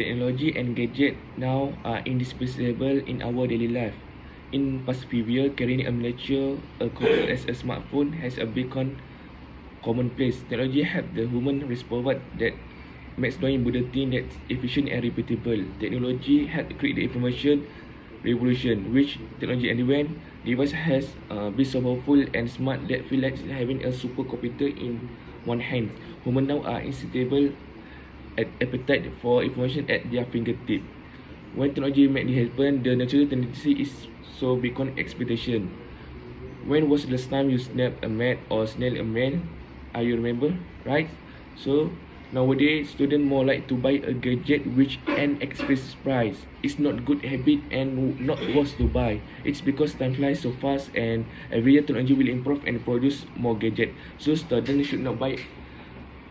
Technology and gadget now are indispensable in our daily life. In past few years, carrying a miniature as a smartphone has become commonplace. Technology helps the human respond that makes knowing bulletin that's efficient and repeatable. Technology helps create the information revolution, which technology and when device has been so powerful and smart that feel like having a supercomputer in one hand. Humans now are insatiable appetite for information at their fingertip. When technology made it happen, the natural tendency is so beyond expectation. When was the last time you snapped a map or snail a man? You remember, right? So nowadays, students more like to buy a gadget which an expensive price. It's not good habit and not worth to buy. It's because time flies so fast and every year technology will improve and produce more gadget. So students should not buy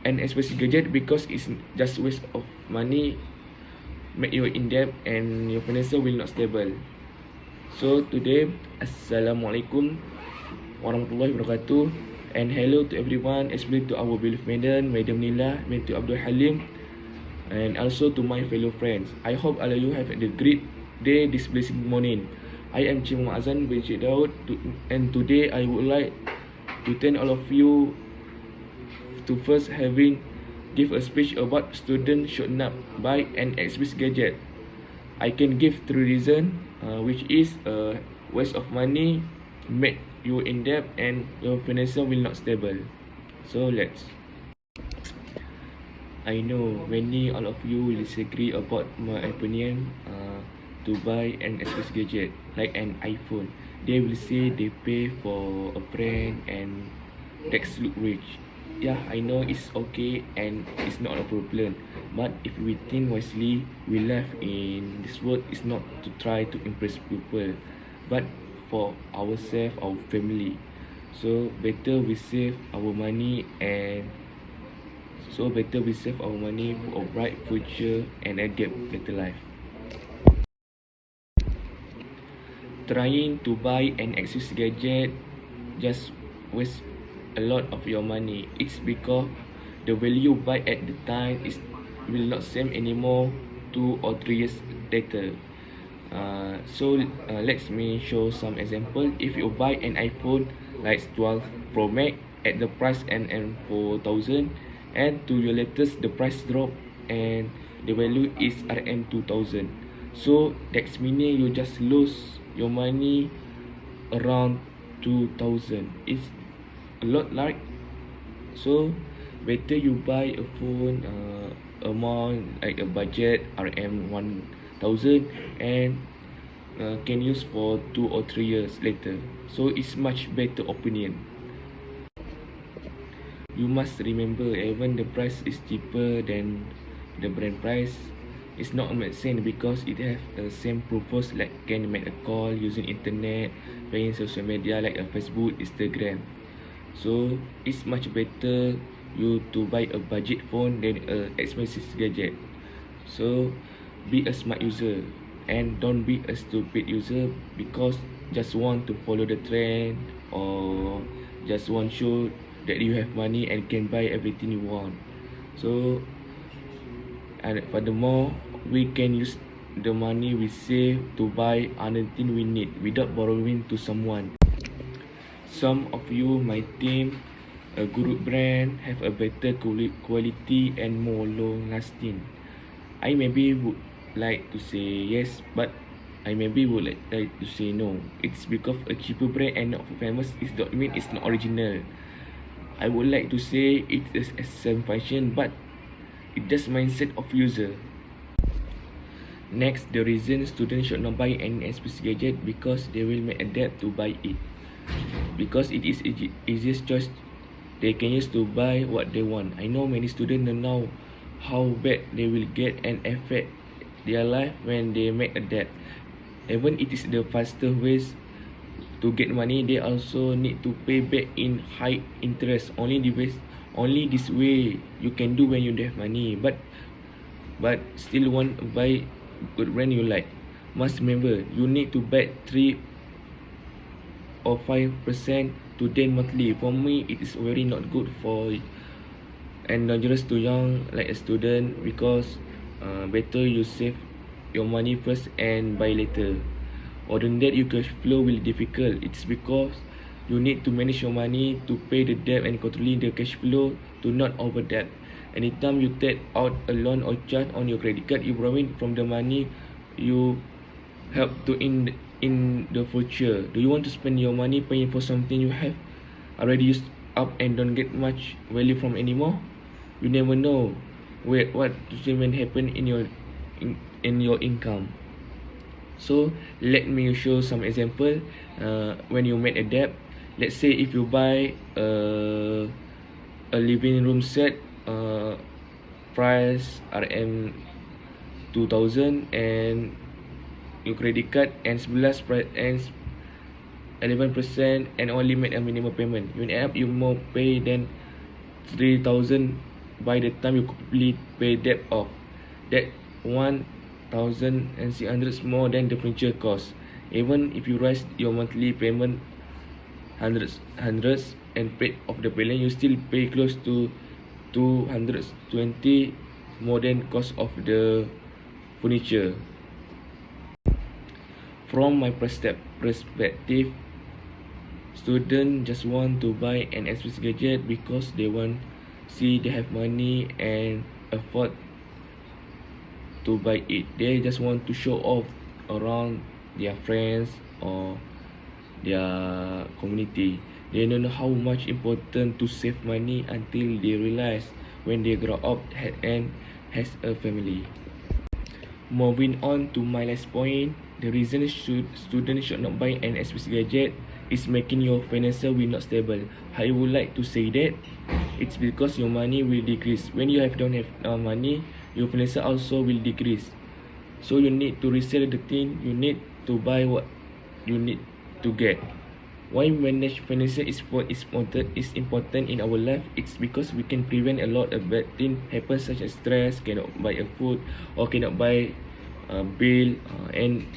an expensive gadget because it's just waste of money, make you in debt and your financial will not stable. So today, Assalamualaikum warahmatullahi wabarakatuh, and hello to everyone, especially to our beloved Madam Nila, to Abdul Halim, and also to my fellow friends. I hope all of you have a great day this blessed morning. I am Cik Azam bin Cik DAUD, and today I would like to thank all of you to first having give a speech about students should not buy an expensive gadget. I can give 3 reasons, which is waste of money, make you in debt, and your financial will not stable. So let's. I know many all of you will disagree about my opinion to buy an expensive gadget like an iPhone. They will say they pay for a brand and that's look rich. Yeah, I know it's okay and it's not a problem. But if we think wisely, we live in this world is not to try to impress people, but for ourselves, our family. So better we save our money for a bright future and a get better life. Trying to buy an expensive gadget just waste a lot of your money. It's because the value you buy at the time will not same anymore 2 or 3 years later. So let me show some example. If you buy an iPhone like 12 Pro Max at the price and 4,000, and 2 years later the price drop and the value is RM 2,000. So that's meaning you just lose your money around 2,000. It's a lot, like. So better you buy a phone amount like a budget RM 1,000 and can use for 2 or 3 years later. So it's much better opinion. You must remember, even the price is cheaper than the brand price, it's not make sense because it have the same purpose like can make a call using internet, playing social media like a Facebook, Instagram. So it's much better you to buy a budget phone than a expensive gadget. So be a smart user and don't be a stupid user because just want to follow the trend or just want show that you have money and can buy everything you want. So and furthermore, we can use the money we save to buy anything we need without borrowing to someone. Some of you might think a good brand have a better quality and more long lasting. I maybe would like to say yes, but I maybe would like to say no. It's because a cheaper brand and not famous is not mean it's not original. I would like to say it is a same function, but it just mindset of user. Next, the reason students should not buy any expensive gadget because they will make a debt to buy it. Because it is easiest choice they can use to buy what they want. I know many students don't know how bad they will get and affect their life when they make a debt. Even it is the faster ways to get money, they also need to pay back in high interest. Only this way you can do when you have money, but still want to buy good brand you like. Must remember, you need to bet 3 or 5% to 10 monthly. For me, it is very not good for and dangerous to young like a student because better you save your money first and buy later. Other than that, your cash flow will be difficult. It's because you need to manage your money to pay the debt and controlling the cash flow to not over debt. Anytime you take out a loan or charge on your credit card, you borrowing from the money you help to in the future. Do you want to spend your money paying for something you have already used up and don't get much value from anymore? You never know what will happen in your income. So let me show some example. When you make a debt, let's say if you buy a living room set, price RM 2000, and your credit card ends 11 price ends 11% and only make a minimum payment. You end up you more pay than 3,000 by the time you completely pay debt off. That 1,600 more than the furniture cost. Even if you raise your monthly payment hundreds and paid off the balance, you still pay close to 220 more than cost of the furniture. From my perspective, students just want to buy an expensive gadget because they want see they have money and afford to buy it. They just want to show off around their friends or their community. They don't know how much important to save money until they realize when they grow up and has a family. Moving on to my last point, the reason students should not buy an expensive gadget is making your financial will not stable. I would like to say that it's because your money will decrease. When you don't have money, your financial also will decrease. So you need to resell the thing. You need to buy what you need to get. Why manage financial is important in our life? It's because we can prevent a lot of bad things happen, such as stress, cannot buy a food, or cannot buy a bill and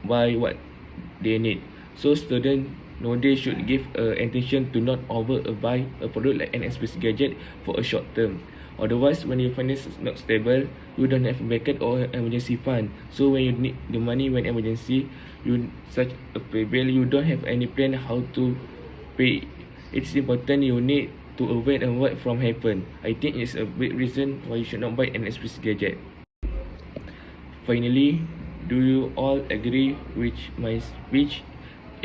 buy what they need. So students nowadays should give attention to not over buy a product like an expensive gadget for a short term. Otherwise, when your finance is not stable, you don't have a backup or emergency fund. So when you need the money when emergency, you such a pay bill, you don't have any plan how to pay. It's important you need to avoid and what from happen. I think it's a big reason why you should not buy an expensive gadget. Finally, do you all agree with my speech?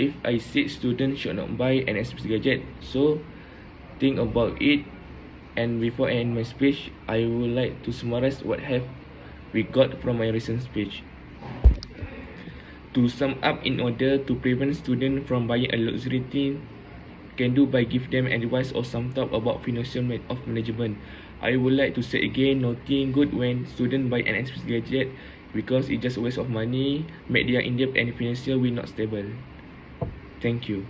If I said students should not buy an expensive gadget, so think about it. And before I end my speech, I would like to summarize what have we got from my recent speech. To sum up, in order to prevent students from buying a luxury thing, can do by give them advice or some thought about financial management. I would like to say again, nothing good when students buy an expensive gadget because it's just a waste of money, make their in-depth and financial will not stable. Thank you.